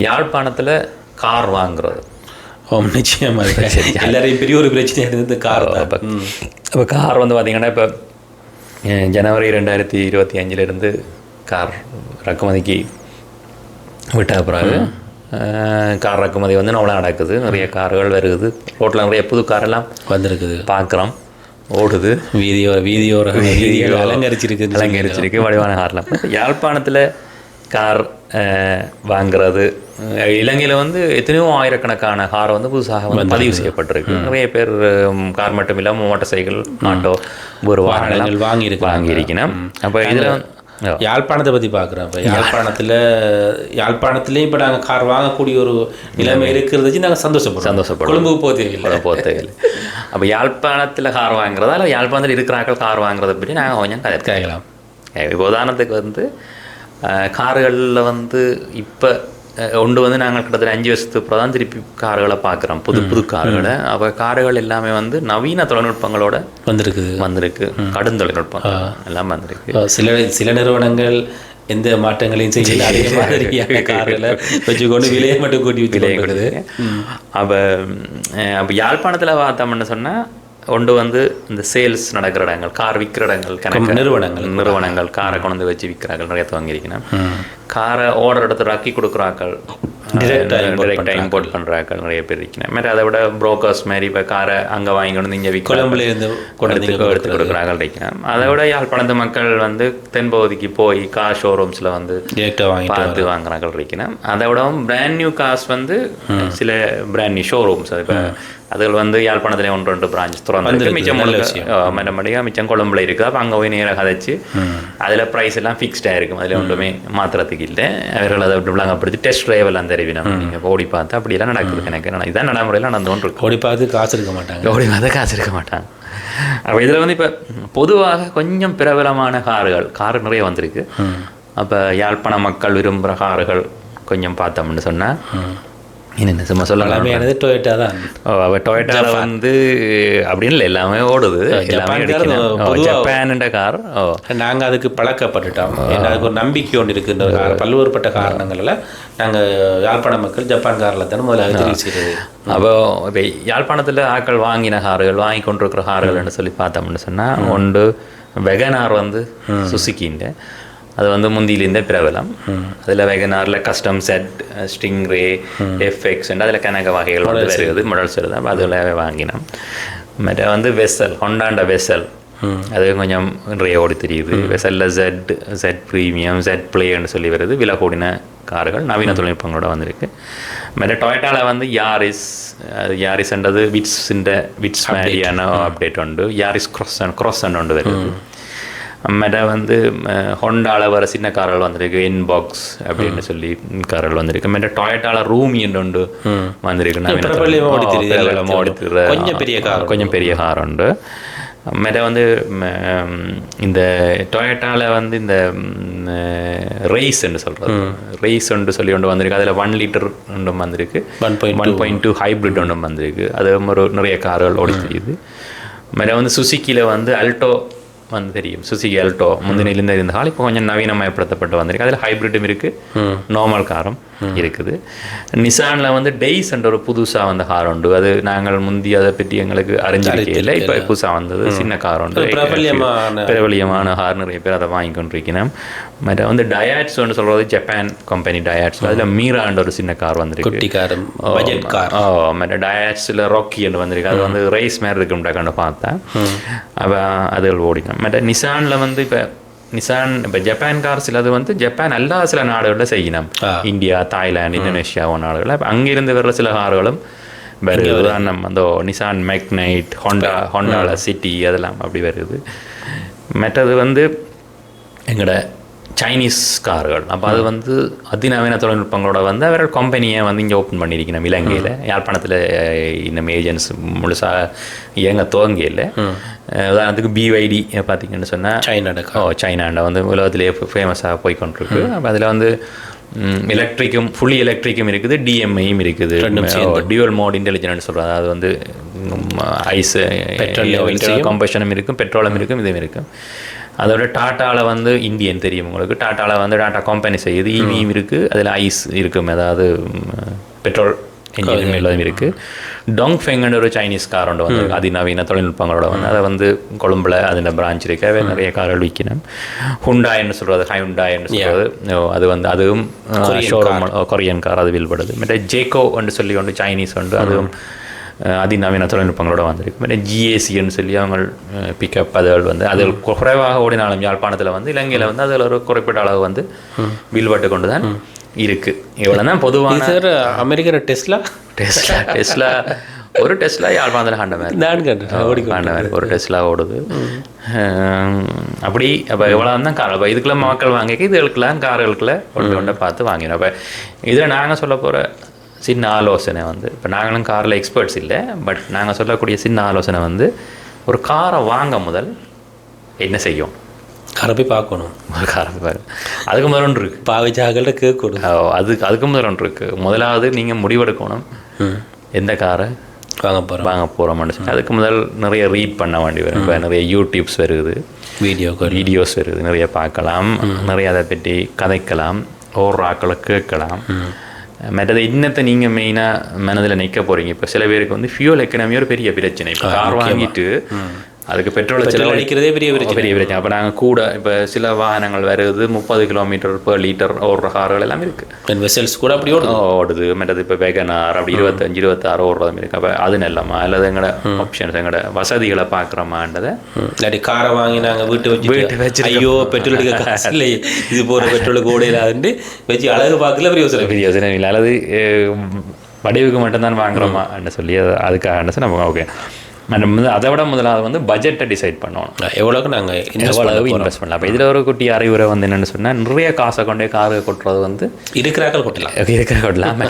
யாழ்ப்பாணத்தில் கார் வாங்குறது நிச்சயமாக எல்லாரையும் பெரிய ஒரு பிரச்சனையாக இருந்தது கார் தான். இப்போ கார் வந்து பார்த்திங்கன்னா இப்போ ஜனவரி 2025 கார் இறக்குமதிக்கு விட்ட பிறகு கார் இறக்குமதி வந்து நம்மளாம் நடக்குது. நிறைய கார்கள் வருகுது, ரோட்டில் நிறைய புது காரெல்லாம் வந்திருக்குது, பார்க்குறோம், ஓடுது, வீதியோர அலங்கரிச்சிருக்கு வடிவான கார்லாம். யாழ்ப்பாணத்தில் கார் வாங்கிறது, இலங்கையில் வந்து எத்தனையோ ஆயிரக்கணக்கான கார் வந்து புதுசாக வந்து பதிவு செய்யப்பட்டிருக்கு. நிறைய பேர் கார் மட்டும் இல்லாமல் மோட்டார் சைக்கிள், ஆட்டோ, ஒரு வாகனங்கள் வாங்கியிருக்கணும். அப்போ இதில் யாழ்ப்பாணத்தை பற்றி பார்க்குறோம். இப்போ யாழ்ப்பாணத்துலேயும் இப்போ நாங்கள் கார் வாங்கக்கூடிய ஒரு நிலைமை இருக்கிறது நாங்கள் சந்தோஷப்படுறோம். கொழும்புக்கு போக தேவையில்லை. அப்போ யாழ்ப்பாணத்தில் கார் வாங்குறதா இல்லை யாழ்ப்பாணத்தில் இருக்கிறார்கள் கார் வாங்குறதை பற்றி நாங்கள் கொஞ்சம் கேட்கலாம். இப்போ உதாரணத்துக்கு வந்து கார்களில் வந்து இப்போ ஒன்று வந்து நாங்கள் கிட்டத்தட்ட 5 வருஷத்துக்கு அப்புறம் தான் திருப்பி கார்களை பார்க்குறோம், புது கார்களை. அப்போ கார்கள் எல்லாமே வந்து நவீன தொழில்நுட்பங்களோட வந்திருக்கு கடும் தொழில்நுட்பம் எல்லாம் வந்திருக்கு. சில நிறுவனங்கள் எந்த மாற்றங்களையும் செய்யல, அதே மாதிரியான கார்களை வச்சுக்கொண்டு விலையை மட்டும் கூட்டி வச்சுக்கிறது. அப்போ யாழ்ப்பாணத்தில் பார்த்தோம்னு சொன்னால் ஒன்று வந்து இந்த சேல்ஸ் நடக்கிற இடங்கள், கார் விற்கிற இடங்கள், நிறுவனங்கள் காரை கொண்டு வந்து வச்சு விற்கிறார்கள் நிறைய வாங்கியிருக்கணும். காரை ஆர்டர் எடுத்து ராக்கி கொடுக்குறாக்கள், டிரெக்டாக இம்போர்ட் பண்ணுறாக்கள் நிறைய பேர் இருக்கணும். மாதிரி அதை விட புரோக்கர்ஸ் மாதிரி இப்போ காரை அங்கே வாங்கி கொண்டு வந்து இங்கே கொழம்புலேருந்து எடுத்து கொடுக்குறார்கள் இருக்கணும். அதை விட யாழ்ப்பாணத்து மக்கள் வந்து தென்பகுதிக்கு போய் கார் ஷோரூம்ஸில் வந்து பார்த்து வாங்குறார்கள் இருக்கணும். அதை விடவும் பிராண்ட் நியூ கார்ஸ் வந்து சில பிராண்ட் நியூ ஷோரூம்ஸ் இப்போ அதில் வந்து யாழ்ப்பாணத்தில் 1-2 பிரான்ச் திறந்து மிச்சம் கொழம்புல இருக்குது. அப்போ அங்கே போய் நேராக கதைச்சு அதில் ப்ரைஸ் எல்லாம் ஃபிக்ஸ்டாக இருக்கும், அதில் ஒன்றுமே மாத்திரத்துக்கு இல்லை. அவர்கள் அதை விட்டு விளங்கப்படுத்தி டெஸ்ட் ட்ரைவ் எல்லாம் தெரிவினோம். நீங்கள் ஓடி பார்த்து அப்படியெல்லாம் நடக்குது. எனக்கு இதான் நடைமுறையில் நடந்து கொண்டு இருக்கு. ஓடி பார்த்து காசு இருக்க மாட்டாங்க. அப்போ இதில் வந்து இப்போ பொதுவாக கொஞ்சம் பிரபலமான கார் நிறைய வந்திருக்கு. அப்போ யாழ்ப்பாண மக்கள் விரும்புகிற கார்கள் கொஞ்சம் பார்த்தோம்னு சொன்னால் என்ன சும்மா சொல்லலாம், டொயோட்டா தான். டொயோட்டாவில் வந்து அப்படின்னு இல்லை, எல்லாமே ஓடுது. ஜப்பான் கார் நாங்கள் அதுக்கு பழக்கப்பட்டுட்டோம். அதுக்கு ஒரு நம்பிக்கை ஒன்று இருக்குன்ற பல்வேறுபட்ட காரணங்களில் நாங்கள் யாழ்ப்பாண மக்கள் ஜப்பான் காரில் தானே முதல்ல தெரிவு செய்கிறது. அப்போ இப்போ யாழ்ப்பாணத்தில் ஆட்கள் வாங்கின கார்கள், வாங்கி கொண்டிருக்கிற கார்கள்னு சொல்லி பார்த்தோம்னு சொன்னால் ஒன்று வெகனார் வந்து சுசுக்கின்ற, அது வந்து முந்தியிலேருந்தே பிரபலம். அதில் வெகனாரில் கஸ்டம் செட், ஸ்டிங்ரே, எஃப்எக்ஸ் அதில் கணக்கு வகைகள் வந்து வருது, மாடல்ஸ் வருது. அப்போ அதில் வாங்கினோம். மற்ற வந்து வெசல், ஹொண்டாண்ட வெசல், அது கொஞ்சம் நிறைய ஓடி தெரியுது. வெசலில் ஜெட் ப்ரீமியம், ஜெட் பிளேன்னு சொல்லி வருது. விலை கூடின கார்கள் நவீன தொழில்நுட்பங்களோட வந்திருக்கு. மற்ற டொயோட்டாவில் வந்து யாரிஸ்ன்றது விட்ஸ் மாதிரியான அப்டேட் உண்டு. யாரிஸ் க்ராஸன் ஒன்று வருது. மற்ற வந்து ஹொண்டாவில் வர சின்ன கார்கள் வந்திருக்கு, இன்பாக்ஸ் அப்படின்னு சொல்லி கார்கள் வந்திருக்கு. மற்ற டொயோட்டாவில் ரூமி என்று ஒன்று வந்திருக்கு, கொஞ்சம் பெரிய கார் உண்டு. மற்ற வந்து இந்த டொயோட்டாவில் வந்து இந்த ரேஸ் என்று சொல்கிறது, ரேஸ் ஒன்று சொல்லி ஒன்று வந்திருக்கு. அதில் 1 லிட்டர் ஒன்றும் வந்திருக்கு, 1.2 ஹைப்ரிட் ஒன்றும் வந்திருக்கு. அது ஒரு நிறைய கார்கள் ஓடி தெரியுது. மற்ற வந்து சுசுக்கியில் வந்து அல்டோ வந்து தெரியும், சுசுகி அல்டோ முந்தினிலேருந்து இருந்த கால் இப்போ கொஞ்சம் நவீனமயப்படுத்தப்பட்டு வந்திருக்கு. அதில் ஹைப்ரிட்டும் இருக்குது, நார்மல் காரும் இருக்குது. நிசானில் வந்து டெய்ஸ் என்ற ஒரு புதுசாக வந்த கார் உண்டு. அது நாங்கள் முந்தி அதை பற்றி எங்களுக்கு அறிஞ்சிருக்கையில் இப்போ புதுசாக வந்தது சின்ன கார் உண்டு, பிரபலியமான கார். நிறைய பேர் அதை வாங்கி கொண்டிருக்கணும். மற்ற வந்து டயாட்ஸ் ஒன்று சொல்கிறது, ஜப்பான் கம்பெனி டயாட்ஸ். அதில் மீரான்ற ஒரு சின்ன கார் வந்திருக்கு. மற்ற டயாட்ஸில் ராக்கி என்று வந்திருக்கு. அது வந்து ரேஸ் மாதிரி இருக்குன்னு பார்த்தேன். அப்போ அதுகள் ஓடிக்கணும். மற்ற நிசானில் வந்து இப்போ ஜப்பான் கார்ஸில் அது வந்து ஜப்பான் எல்லா சில நாடுகளில் செய்யணும். இந்தியா, தாய்லாந்து, இந்தோனேஷியா நாடுகளில் இப்போ அங்கிருந்து வர்ற சில கார்களும் வருது. உதாரணம் அந்த நிசான் மேக்னைட், ஹொண்டாவில் சிட்டி அதெல்லாம் அப்படி வருது. மற்றது வந்து எங்களோட சைனீஸ் கார்கள். அப்போ அது வந்து அதிநவீன தொழில்நுட்பங்களோட வந்து அவர்கள் கம்பெனியை வந்து இங்கே ஓப்பன் பண்ணியிருக்கணும் இலங்கையில். யாழ்ப்பாணத்தில் இன்னும் ஏஜென்ட்ஸ் முழுசாக இயங்க துவங்கையில். உதாரணத்துக்கு பிவைடி பார்த்தீங்கன்னு சொன்னால் சைனாண்ட வந்து உலகத்திலேயே ஃபேமஸாக போய்கொண்டிருக்கு. அப்போ அதில் வந்து ஃபுல்லி எலக்ட்ரிக்கும் இருக்குது, டிஎம்ஐயும் இருக்குது. டியூவல் மோட் இன்டெலிஜென்ட் சொல்கிறது, அது வந்து ஐஸ் கம்பஷனும் இருக்கும், பெட்ரோலும் இருக்கும், இதுவும் இருக்கும். அதோட டாட்டாவில் வந்து இந்தியன் தெரியும் உங்களுக்கு. டாட்டாவில் வந்து டாட்டா கம்பெனி செய்யுது. ஈவியும் இருக்குது, அதில் ஐஸ் இருக்கும், அதாவது பெட்ரோல் இன்ஜின் மேலும் இருக்குது. டோங்ஃபெங்னு ஒரு சைனீஸ் கார் ஒன்று வந்து அதிநவீன தொழில்நுட்பங்களோட வந்து அதை வந்து கொழும்பில் அதில் பிரான்ச் இருக்க நிறைய கார்கள் விற்கணும். ஹுண்டாய்ன்னு சொல்கிறது, ஹைண்டாய்ன்னு சொல்கிறது, அது வந்து அதுவும் ஷோரூம் கொரியன் கார், அது வில்படுது. மற்ற ஜேக்கோன்னு சொல்லி ஒன்று சைனீஸ் ஒன்று, அதுவும் அதிநவீன தொழில்நுட்பங்களோட வந்திருக்கு. மற்ற ஜிஏசின்னு சொல்லி அவங்க பிக்கப் அதுகள் வந்து அதில் குறைவாக ஓடினாலும் யாழ்ப்பாணத்தில் வந்து இலங்கையில் வந்து அதில் ஒரு குறிப்பிட்ட அளவு வந்து வில்பட்டு கொண்டு தான் இருக்கு. இவ்வளவுதான் பொதுவான. அமெரிக்கா டெஸ்லா ஒரு டெஸ்லா யாழ்ப்பாணத்தில் ஹண்டமேர் ஒரு டெஸ்லா ஓடுது. அப்படி அப்போ இவ்வளோதான் கார். அப்போ இதுக்குள்ள மக்கள் வாங்கிக்க இதுகளுக்கெல்லாம் கார்களுக்குள்ள ஒன்று பார்த்து வாங்கினோம். அப்போ இதில் நாங்கள் சொல்ல போகிற சின்ன ஆலோசனை வந்து, இப்போ நாங்களும் காரில் எக்ஸ்பர்ட்ஸ் இல்லை, பட் நாங்கள் சொல்லக்கூடிய சின்ன ஆலோசனை வந்து, ஒரு காரை வாங்க முதல் என்ன செய்யும்? காரை போய் பார்க்கணும். காரை போய் பார்க்கணும். அதுக்கு முதல் ஒன்று இருக்குது, பாவிச்சாகள்கிட்ட கேட்கணும். அதுக்கு முதல் ஒன்று இருக்குது. முதலாவது நீங்கள் முடிவெடுக்கணும் எந்த காரை வாங்க போகிறோம்னு சொல்லி. அதுக்கு முதல் நிறைய ரீட் பண்ண வேண்டி வரும். இப்போ நிறைய யூடியூப்ஸ் வருது, வீடியோஸ் வருது, நிறைய பார்க்கலாம், நிறைய அதை பற்றி கதைக்கலாம், ஒவ்வொரு ஆக்களை கேட்கலாம். மற்றது இன்னத்தை நீங்கள் மெயினாக மனதில் நிற்க போகிறீங்க. இப்போ சில பேருக்கு வந்து ஃபியூல் எக்கனாமி ஒரு பெரிய பிரச்சனை. இப்போ கார் வாங்கிட்டு அதுக்கு பெட்ரோல் செலவழிக்கிறதே பெரிய பிரச்சனை. அப்போ நாங்கள் கூட இப்போ சில வாகனங்கள் வருது 30 கிலோமீட்டர் per லிட்டர் ஓடுற கார்கள் எல்லாம் இருக்குது. வெசல்ஸ் கூட அப்படி ஓடுது. மற்றது இப்போ வேகனார் அப்படி 25-26 ஓடுறதும் இருக்குது. அப்போ அது நல்லமா அல்லது எங்களோட ஆப்ஷன்ஸ் எங்களோட வசதிகளை பார்க்குறோமான்றதை. இல்லாட்டி காரை வாங்கி நாங்கள் வீட்டு வச்சு ஐயோ பெட்ரோல் எடுக்க காசு இல்லை, இது போகிற பெட்ரோலுக்கு ஓடையிலாதுன்ட்டு வச்சு அழகு பார்க்கல பெரிய யோசனை இல்லை. அல்லது வடிவுக்கு மட்டும்தான் வாங்குறோமான்னு சொல்லி அதுக்காக நம்ம ஓகே. அதை விட முதலாவது வந்து பட்ஜெட்டை டிசைட் பண்ணணும். எவ்வளோக்கு நாங்கள் எவ்வளவு இன்வெஸ்ட் பண்ணலாம். அப்போ இதில் ஒரு குட்டி அறிவுரை வந்து என்னென்னு சொன்னால், நிறைய காசை கொண்டே காரு கொட்டுறது வந்து இருக்கிறாக்கள் கொட்டலாம்.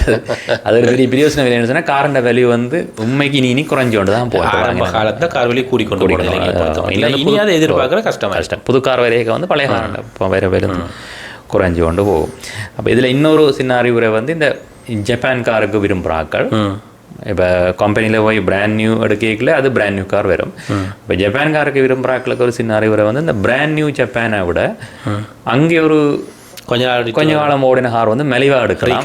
அது ஒரு பெரிய பிரியோசனம் இல்லைன்னு சொன்னால், காரோட வேல்யூ வந்து உண்மைக்கு நீ குறைஞ்சு கொண்டு தான் போகும். காலத்தில் கார் வேல்யூ கூடிக்கொண்டு இல்லை எதிர்பார்க்குற கஷ்டம். புது கார் வரைக்கும் வந்து பழைய காரோட இப்போ வேறு வேலை குறைஞ்சு கொண்டு போகும். அப்போ இதில் இன்னொரு சின்ன அறிவுரை வந்து, இந்த ஜப்பான் காருக்கு விரும்புகிறாக்கள் இப்போ கம்பெனியில் போய் பிராண்ட் நியூ எடுக்கல, அது பிராண்ட் நியூ கார் வரும். இப்போ ஜப்பான் காருக்கு விரும்புகிறாக்களுக்கு ஒரு சின்ன அறிவுரை வந்து, இந்த பிராண்ட் நியூ ஜப்பானை விட அங்கே ஒரு கொஞ்ச காலம் ஓடின கார் வந்து மெலிவாக எடுக்கலாம்.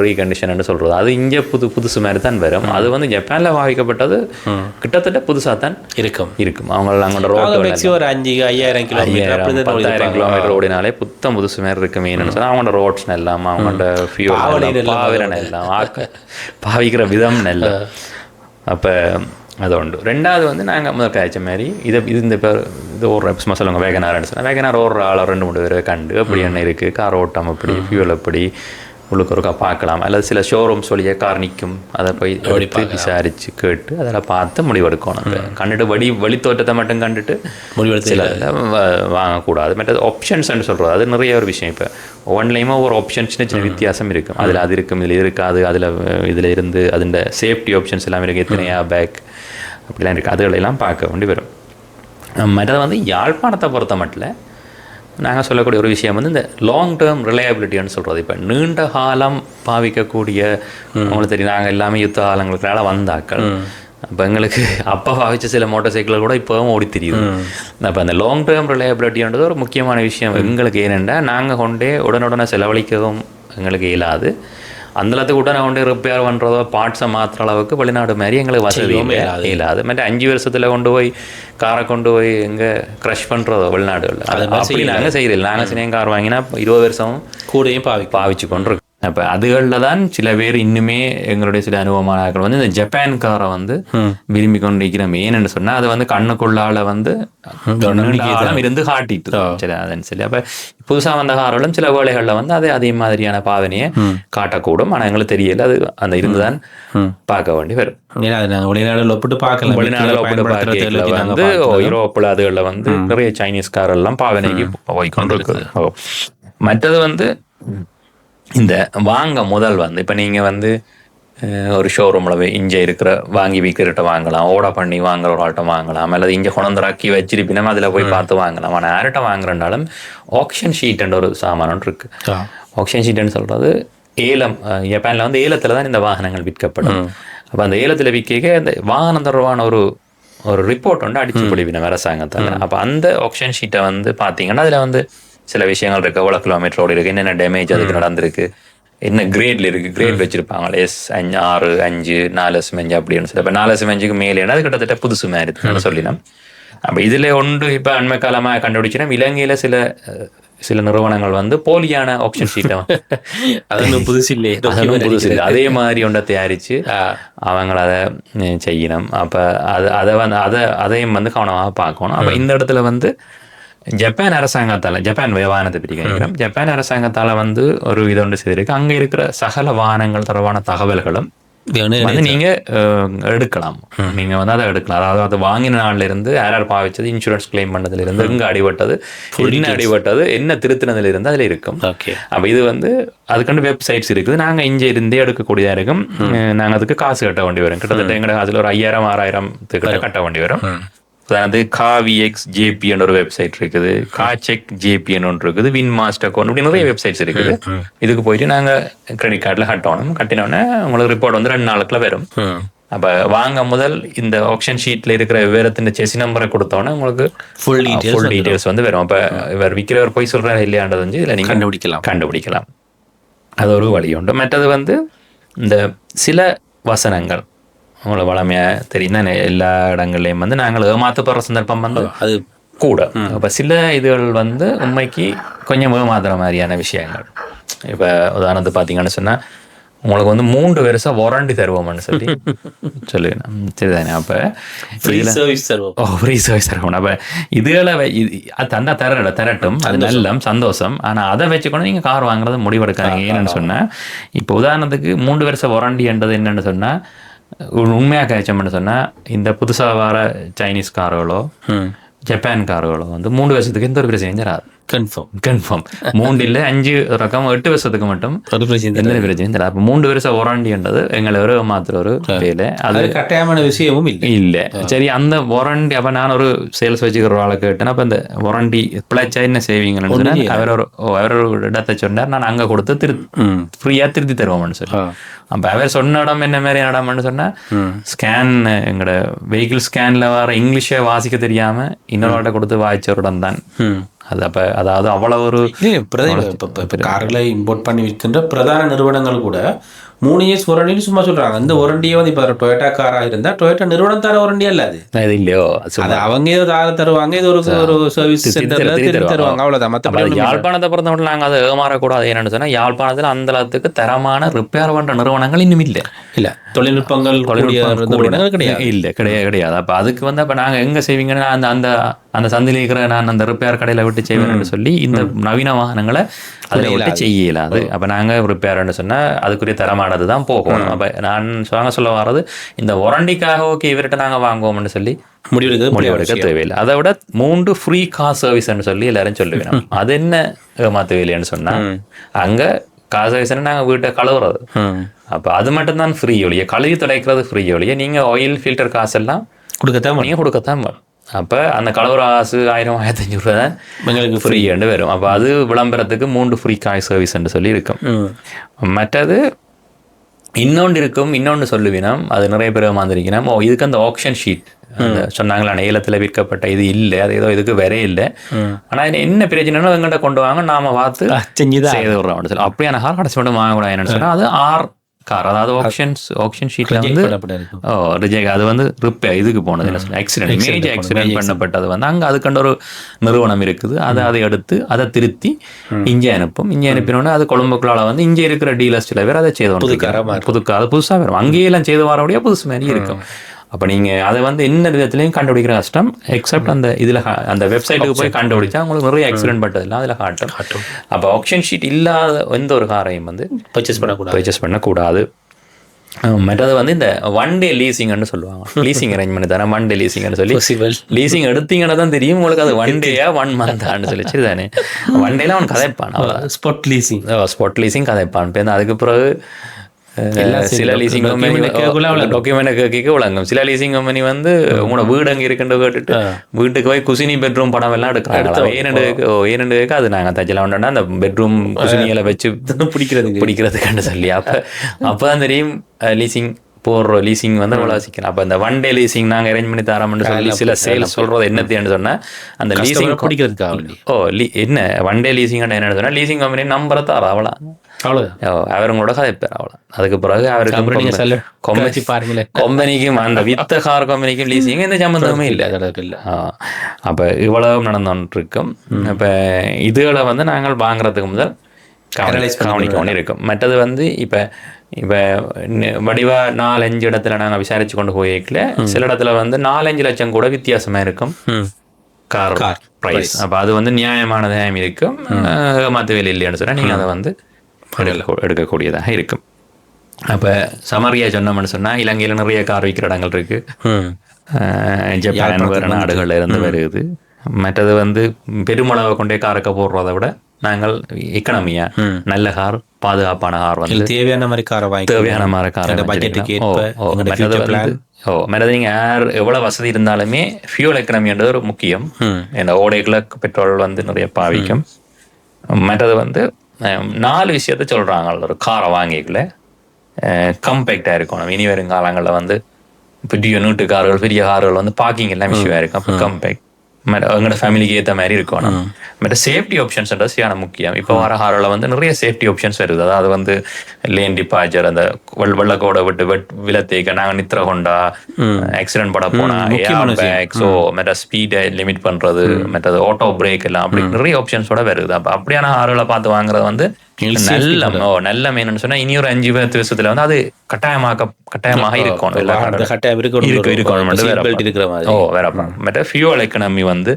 ரீகண்டிஷன் சொல்கிறது அது இங்கே புதுசு மாதிரி தான் வரும். அது வந்து ஜப்பானில் பாவிக்கப்பட்டது கிட்டத்தட்ட புதுசாக தான் இருக்கும். அவங்களோட ரோடு ஒரு 5,000 கிலோமீட்டர் ஓடினாலே புதுசு மாதிரி இருக்குமே. என்னன்னு சொன்னால் அவங்களோட ரோட்ஸ் எல்லாம், அவங்களோட பாவிரன் எல்லாம், பாவிக்கிற விதம் நல்ல. அப்போ அது உண்டு. ரெண்டாவது வந்து நாங்கள் முதல் காய்ச்ச மாதிரி இந்த பேர் இது ஒரு சொல்லுவாங்க வேகனார்னு சொன்னால், வேகனார் ஒரு ஆள் 2-3 பேரை கண்டு அப்படி என்ன இருக்குது, கார் ஓட்டம் அப்படி, ஃபியூல் அப்படி உள்ளுக்கு ஒருக்கா பார்க்கலாம். அல்லது சில ஷோரூம்ஸ் வழியாக கார் நிற்கும், அதை போய் விசாரித்து கேட்டு அதில் பார்த்து முடிவெடுக்கணும். கண்டுட்டு வழித்தோட்டத்தை மட்டும் கண்டுட்டு சில வாங்கக்கூடாது. மற்றது ஆப்ஷன்ஸ்ன்னு சொல்கிறது அது நிறைய ஒரு விஷயம். இப்போ ஒவ்வொன்றிலையுமே ஒரு ஆப்ஷன் சின்ன வித்தியாசம் இருக்கும். அதில் அது இருக்கும், இதில் இருக்காது, இதில் இருந்து அதோட சேஃப்டி ஆப்ஷன்ஸ் எல்லாம் இருக்குது, எத்தனையா பேக் அப்படிலாம் இருக்குது, அதுகளெல்லாம் பார்க்க வேண்டி வரும். மற்றது வந்து யாழ்ப்பாணத்தை பொறுத்த மட்டும் நாங்கள் சொல்லக்கூடிய ஒரு விஷயம் வந்து இந்த லாங் டேர்ம் ரிலையபிலிட்டின்னு சொல்கிறது. இப்போ நீண்ட காலம் பாவிக்கக்கூடிய, உங்களுக்கு தெரியும் நாங்கள் எல்லாமே யுத்த காலங்களுக்கால வந்தாக்கள். அப்போ எங்களுக்கு அப்போ பாவிச்ச சில மோட்டார் சைக்கிள் கூட இப்போவும் ஓடி தெரியுது. அப்போ அந்த லாங் டேர்ம் ரிலையபிலிட்டின்றது ஒரு முக்கியமான விஷயம் எங்களுக்கு. ஏனென்றா நாங்கள் கொண்டே உடனுடனே செலவழிக்கவும் எங்களுக்கு இயலாது. அந்தளத்துக்கு உடனே கொண்டு ரிப்பேர் பண்ணுறதோ பார்ட்ஸை மாற்றுற அளவுக்கு வெளிநாடு மாதிரி எங்களுக்கு வசதியும் இல்லாது. மற்ற 5 வருஷத்தில் கொண்டு போய் காரை கொண்டு போய் எங்கே க்ரஷ் பண்ணுறதோ வெளிநாடுகளில் அப்படி நாங்கள் செய்யறதில்லை. நாங்கள் சின்ன கார் வாங்கினா 20 வருஷம் கூடயும் பாவிச்சு கொண்டு இருக்கோம். அப்போ அதுகளில் தான் சில பேர் இன்னுமே எங்களுடைய சில அனுபவமானாக்கள் வந்து இந்த ஜப்பான் காரை வந்து விரும்பி கொண்டு இருக்கிறோம். ஏன்னு சொன்னால் அது வந்து கண்ணுக்குள்ளால வந்து இருந்து காட்டிட்டு சரி அதுன்னு சொல்லி. அப்போ புதுசாக வந்த கார்களும் சில வேலைகளில் வந்து அதே மாதிரியான பாவனையை காட்டக்கூடும். ஆனால் எங்களுக்கு தெரியல, அது அந்த இருந்துதான் பார்க்க வேண்டி வரும். வெளிநாடுகள் ஒப்பிட்டு பார்க்கலாம். வெளிநாடுகள் ஒப்பிட்டு பார்க்கல வந்து யூரோப்பில் அதுகளில் வந்து நிறைய சைனீஸ் கார் எல்லாம் பாவனைக்கு போய்கொண்டு இருக்குது. மற்றது வந்து இந்த வாங்க முதல் வந்து இப்போ நீங்கள் வந்து ஒரு ஷோரூமில் இங்கே இருக்கிற வாங்கி விற்கிறட்ட வாங்கலாம், ஓட பண்ணி வாங்குற ஒரு ஆட்டம் வாங்கலாம், அல்லது இங்கே கொண்டராக்கி வச்சிருப்பினா அதில் போய் பார்த்து வாங்கலாம். ஆனால் யார்கிட்ட வாங்குறனாலும் ஆக்ஷன் ஷீட்டுன்ற ஒரு சாமான் ஒன்று இருக்குது. ஆக்ஷன் ஷீட்டுன்னு சொல்கிறது ஏலம். ஜப்பானில் வந்து ஏலத்தில் தான் இந்த வாகனங்கள் விற்கப்படும். அப்போ அந்த ஏலத்தில் விற்க இந்த வாகனம் தொடர்பான ஒரு ரிப்போர்ட் வந்து அடிச்சு பிடிப்பினோம் அரசாங்கத்தால். அப்போ அந்த ஆக்ஷன் ஷீட்டை வந்து பார்த்தீங்கன்னா அதில் வந்து சில விஷயங்கள் இருக்கு, எவ்வளோ கிலோமீட்டர் ஓடி இருக்கு, என்னென்ன டேமேஜ் அதுக்கு நடந்திருக்கு, என்ன கிரேட்ல இருக்கு, கிரேட் வச்சிருப்பாங்க S5 6 5 4 அப்படின்னு சொல்லி. இப்போ 4 மேலே அது கிட்டத்தட்ட புதுசு மாதிரி இருக்குன்னு சொல்லினோம். அப்போ இதில் ஒன்று இப்போ அண்மை காலமாக கண்டுபிடிச்சினா இலங்கையில் சில நிறுவனங்கள் வந்து போலியான ஆக்ஷன் ஷீட்டை அதெல்லாம் புதுசு இல்லை, புதுசு இல்லை, அதே மாதிரி ஒன்றை தயாரித்து அவங்கள அதை செய்யணும். அப்போ அதையும் வந்து கவனமாக பார்க்கணும். அப்போ இந்த இடத்துல வந்து ஜப்பான் அரசாங்கத்தால், ஜப்பான் வாகனத்தை பற்றி கேட்கிறோம், ஜப்பான் அரசாங்கத்தால் வந்து ஒரு இது ஒன்று செய்திருக்கு. அங்கே இருக்கிற சகல வாகனங்கள் தொடர்பான தகவல்களும் வந்து நீங்கள் எடுக்கலாம். நீங்கள் வந்து அதை எடுக்கலாம். அதாவது அது வாங்கின நாள்ல இருந்து யார் பாவிச்சது, இன்சூரன்ஸ் கிளைம் பண்ணதுல இருந்து, எங்கே அடிபட்டது, என்ன அடிபட்டது, என்ன திருத்தினதுல இருந்து அதில் இருக்கும். அப்போ இது வந்து அதுக்கான வெப்சைட்ஸ் இருக்குது. நாங்கள் இங்கே இருந்தே எடுக்கக்கூடியதாக இருக்கும். நாங்கள் அதுக்கு காசு கட்ட வேண்டி வரும். கிட்டத்தட்ட எங்களுக்கு அதில் ஒரு 5000 6000 கட்ட வேண்டி வரும். அதாவது காவிஎக்ஸ் ஜேபின்னு ஒரு வெப்சைட் இருக்குது, காச்செக் ஜேபின்னு ஒன்று இருக்குது, வின் மாஸ்டர் கோன், இப்படி நிறைய வெப்சைட்ஸ் இருக்குது. இதுக்கு போயிட்டு நாங்கள் கிரெடிட் கார்டில் கட்டணும். கட்டினோடனே உங்களுக்கு ரிப்போர்ட் வந்து 2 நாளுக்குள்ள வரும். அப்போ வாங்க முதல் இந்த ஆக்ஷன் ஷீட்டில் இருக்கிற விவரத்தின் செஸ் நம்பரை கொடுத்தோன்னே உங்களுக்கு ஃபுல் டீட்டெயில்ஸ் வந்து வரும். அப்போ இவர் விற்கிறவர் போய் சொல்கிறாரு இல்லையான்றது வந்து இதில் நீங்கள் கண்டுபிடிக்கலாம். அது ஒரு வழி உண்டு. மற்றது வந்து இந்த சில வசனங்கள் உங்களுக்கு வளமையாக தெரியும், எல்லா இடங்கள்லையும் வந்து நாங்கள் ஏமாற்றப்படுற சந்தர்ப்பம் வந்து அது கூட. இப்போ சில இதுகள் வந்து உண்மைக்கு கொஞ்சம் ஏமாத்துற மாதிரியான விஷயங்கள். இப்போ உதாரணத்துக்கு பார்த்தீங்கன்னு சொன்னால் உங்களுக்கு வந்து 3 வருஷம் வாரண்டி தருவோம்னு சொல்லுவேன். சரிதானே? அப்போ ஃப்ரீ சர்வீஸ் தருவோம். அப்போ இதுகளை அது தந்தா தரட்டும், அது நல்ல சந்தோஷம். ஆனால் அதை வச்சுக்கொண்டு நீங்கள் கார் வாங்குறது முடிவெடுக்காதீங்க. ஏன்னு சொன்னால் இப்போ உதாரணத்துக்கு 3 வருஷம் வாரண்டின்றது என்னென்னு சொன்னால், உண்மையாக கழிச்சோம்னு சொன்னால் இந்த புதுசாக வர சைனீஸ் கார்களோ ஜப்பான் கார்களோ வந்து 3 வருஷத்துக்கு எந்த ஒரு பிரச்சனையும் தராது. கன்ஃபார்ம் 3 இல்லை 5 ரகம் 8 வருஷத்துக்கு மட்டும் எந்த பிரச்சனையும் தராது. அப்போ 3 வருஷம் வாரண்டின்றது எங்களை ஒரு மாத்திர ஒரு வேலை, அது கட்டாயமான விஷயமும் இல்லை. சரி, அந்த வாரண்டி அப்போ நான் ஒரு சேல்ஸ் வச்சுக்கிற ஆளை கேட்டேன். அப்போ அந்த வாரண்டி பிழைச்சா என்ன செய்வீங்கன்னு சொன்னால் அவர் ஒரு இடத்தை சொன்னார், நான் அங்கே கொடுத்து ஃப்ரீயாக திருத்தி தருவோம்னு சொல்லி. அப்போ அவர் சொன்ன இடம் என்ன மாதிரி இடம்னு சொன்னால், ஸ்கேன் எங்களோட வெஹிக்கிள் ஸ்கேனில் வர இங்கிலீஷை வாசிக்க தெரியாமல் இன்னொரு கொடுத்து வாய்ச்ச ஒரு இடம் தான் அது. அப்போ அதாவது அவ்வளோ ஒரு கார்களை இம்போர்ட் பண்ணி விற்கின்ற பிரதான நிறுவனங்கள் கூட 3 இயர்ஸ் வாரண்டின்னு சும்மா சொல்றாங்க. இந்த வாரண்டியை வந்து இப்போ டொயோட்டா காராக இருந்தால் டொயோட்டா நிறுவனம் தர வாரண்டி அல்ல அது இல்லையோ, அது அவங்க ஏதோ தருவாங்க, இது ஒரு சர்வீஸ் சென்டர்ல தருவாங்க, அவ்வளோதான். மற்றபடி யாழ்ப்பாணத்தை பொறுத்தவரை நாங்கள் அதை ஏமாறக்கூடாது. என்னென்னு சொன்னால் யாழ்ப்பாணத்தில் அந்த அளவுக்கு தரமான ரிப்பேர் பண்ணுற நிறுவனங்கள் இன்னும் இல்லை. தொழில்நுட்பங்கள் கிடையாது. அப்போ அதுக்கு வந்து அப்போ நாங்கள் எங்கே செய்வீங்கன்னா அந்த சந்தையில் இருக்கிற நான் அந்த ரிப்பேர் கடையில் விட்டு செய்வேன்னு சொல்லி இந்த நவீன வாகனங்களை அதில் விட்டு செய்யலாது. அப்போ நாங்கள் ரிப்பேர்னு சொன்னால் அதுக்குரிய தரமானது தான் போகணும். அப்போ நான் சொல்ல வர்றது, இந்த வாரண்டிக்காக ஓகே இவர்கிட்ட நாங்கள் வாங்குவோம்னு சொல்லி முடிவெடுக்க தேவையில்லை. அதை விட 3 ஃப்ரீ கார் சர்வீஸ்ன்னு சொல்லி எல்லாரும் சொல்லுவேன். அது என்ன ஏமாத்து வேலைன்னு சொன்னால், அங்கே கார் சர்வீஸ்ன்னு நாங்கள் வீட்டை கழுவுறது, அப்போ அது மட்டும்தான் ஃப்ரீ ஒழிய, கழுவி துடைக்கிறது ஃப்ரீ ஒழிய நீங்கள் ஆயில் ஃபில்டர் காசெல்லாம் கொடுக்கத்தான் வரும். அப்போ அந்த கலவர காசு 1000 1500 ரூபா தான் எங்களுக்கு ஃப்ரீன்னு வரும். அப்போ அது விளம்பரத்துக்கு 3 ஃப்ரீ கார் சர்வீஸ்ன்னு சொல்லி இருக்கும். மற்றது இன்னொன்று சொல்லுவீனா, அது நிறைய பேர் வந்துருக்கணும், இதுக்கு அந்த ஆக்ஷன் ஷீட் சொன்னாங்களா, ஏலத்தில் விற்கப்பட்ட இது இல்லை, அது ஏதோ இதுக்கு வேற இல்லை. ஆனால் என்ன பிரச்சனைனா எங்கிட்ட கொண்டு வாங்க, நாம பார்த்து செய்து விடுறோம் அப்படின்னு சொல்லி. அப்படியான கார் கடைசி மட்டும் வாங்கக்கூடாது. என்னன்னு சொன்னால் அது கார், அதாவது ஆக்ஷன் ஷீட்ல வந்து ரிஜெக்ட், அது வந்து ரிப்பேர் இதுக்கு போனது, என்ன சொல்ல ஆக்சிடென்ட், மேஜர் ஆக்சிடென்ட் பண்ணப்பட்டது வந்து அங்கே அதுக்கண்ட ஒரு நிறுவனம் இருக்குது. அதை எடுத்து அதை திருத்தி இங்கே அனுப்பும். இங்கே அனுப்பினோடனே அது கொழும்புக்குள்ளால வந்து இங்கே இருக்கிற டீலர்ஸ் சில பேர் அதை செய்து அது புதுசாக வரும். அங்கேயெல்லாம் செய்து வரக்கூடிய புதுசு மாதிரி இருக்கும். அப்போ நீங்கள் அதை வந்து என்ன விதத்துலையும் கண்டுபிடிக்கிற கஷ்டம். எக்ஸப்ட் அந்த இதில் அந்த வெப்சைட்டுக்கு போய் கண்டுபிடிச்சா உங்களுக்கு நிறைய ஆக்சிடென்ட் பட்டதெல்லாம் அதில் காட்டும். அப்போ ஆக்ஷன் ஷீட் இல்லாத எந்த ஒரு காரையும் வந்து பர்ச்சேஸ் பண்ணக்கூடாது. மற்றது வந்து இந்த 1 டே லீசிங்னு சொல்லுவாங்க. லீசிங் அரேஞ்ச் பண்ணி தரேன், 1 டே லீசிங்னு சொல்லி லீசிங் எடுத்தீங்கன்னா தான் தெரியும் உங்களுக்கு அது 1 டேயா 1 மந்த்தான்னு சொல்லி. சரி தானே, 1 டேல அவன் கதைப்பான், ஸ்பாட் லீசிங் கதைப்பான். இப்போ அதுக்கு பிறகு சில லீசிங் கம்பெனி டாக்குமெண்ட் கேட்க விளங்கும். சில லீசிங் கம்பெனி வந்து உங்களோட வீடு அங்கே இருக்குன்னு கேட்டுட்டு வீட்டுக்கு போய் குசினி பெட்ரூம் படம் எல்லாம் எடுக்கிறாங்க. ஏனெண்டு அது நாங்கள் தச்சல வேண்டாம் அந்த பெட்ரூம் குசினியில வச்சு பிடிக்கிறதுக்கான்னு சொல்லி. அப்போதான் தெரியும் லீசிங் போடுற லீசிங் வந்து அவ்வளோ சிக்கணும். அப்போ இந்த ஒன் டே லீசிங் நாங்கள் அரேஞ்ச் பண்ணி தரோம்னு சொல்லி சில சேல்ஸ் சொல்கிறது என்னத்துன்னு சொன்னால் அந்த லீசிங் பிடிக்கிறதுக்காக என்ன ஒன் டே லீசிங் என்ன சொன்னால் லீசிங் கம்பெனி நம்பரை தர அவ்வளோ அவருங்களோட கதைப்பார் அவ்வளோ. அதுக்கு பிறகு அவருக்கு கம்பெனிக்கும் அந்த வித்த கார் கம்பெனிக்கும் லீசிங் எந்த சம்மந்தமே இல்லை. அப்போ இவ்வளவு நடந்துட்டு இருக்கும். இப்போ இதுகளை வந்து நாங்கள் வாங்குறதுக்கு முதல் கவனிக்கணும் இருக்கும். மற்றது வந்து இப்போ வடிவா 4-5 இடத்துல நாங்கள் விசாரிச்சு கொண்டு போயிருக்கல. சில இடத்துல வந்து 4-5 லட்சம் கூட வித்தியாசமா இருக்கும் கார் ப்ரைஸ். அப்போ அது வந்து நியாயமானதாக இருக்கும். மற்ற வேலை இல்லைன்னு சொன்னால் நீங்கள் அதை வந்து எடுக்கக்கூடியதாக இருக்கும். அப்போ சமரியா சொன்னோம்னு சொன்னால் இலங்கையில் நிறைய கார் விற்கிற இடங்கள் இருக்கு. ஜப்பான் வேறு நாடுகள்ல இருந்து வருது. மற்றது வந்து பெருமளவை கொண்டே காரக்க போடுறதை விட நாங்கள் எக்கனாமியா நல்ல கார் பாதுகாப்பான கார் வந்து தேவையான மாதிரி காரை மற்றது நீங்கள் யார் எவ்வளோ வசதி இருந்தாலுமே ஃபியூல் எக்கனாமின்றது ஒரு முக்கியம். இந்த ஓடைக்குள்ள பெட்ரோல் வந்து நிறைய பாவிக்கும். மற்றது வந்து 4 விஷயத்த சொல்கிறாங்க. ஒரு காரை வாங்கிக்கல கம்பேக்டாக இருக்கணும். இனி வரும் காலங்களில் வந்து பெரிய நீட்டு கார்கள் பெரிய கார்கள் வந்து பார்க்கிங் எல்லாம் இஷ்யூவாக இருக்கும். அப்போ கம்பேக்ட் எங்களோட ஃபேமிலிக்கு ஏற்ற மாதிரி இருக்கணும். மற்ற சேஃப்டி ஆப்ஷன்ஸ்ன்றது சரியான முக்கியம். இப்போ வர காரில் வந்து நிறைய சேஃப்டி ஆப்ஷன்ஸ் வருது. அதாவது வந்து லேன் டிபார்ச்சர், அந்த வெள்ளக்கோடை விட்டு வில தேய்க்க, நாங்கள் நித்திர கொண்டா ஆக்சிடென்ட் பட போனா மற்ற ஸ்பீடை லிமிட் பண்றது, மற்றது ஆட்டோ பிரேக் எல்லாம் அப்படி நிறைய ஆப்ஷன்ஸோட வருது. அப்போ அப்படியான கார்களை பார்த்து வாங்குறது வந்து நல்ல மெயின்னு சொன்னா இனி ஒரு 5-10 வருஷத்துல வந்து அது கட்டாயமாக இருக்கணும். மற்ற ஃபியூவல் எக்கனாமி வந்து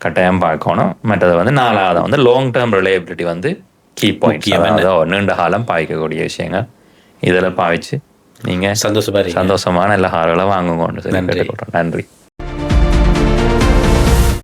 கட்டாயம் பார்க்கணும். மற்றது வந்து 4வது வந்து லாங் டேர்ம் ரிலையபிலிட்டி வந்து கீ பாயிண்ட். நீண்ட காலம் பாய்க்கக்கூடிய விஷயங்கள் இதெல்லாம் பாவிச்சு நீங்க சந்தோஷமான எல்லா கார்களை வாங்குங்க. நன்றி.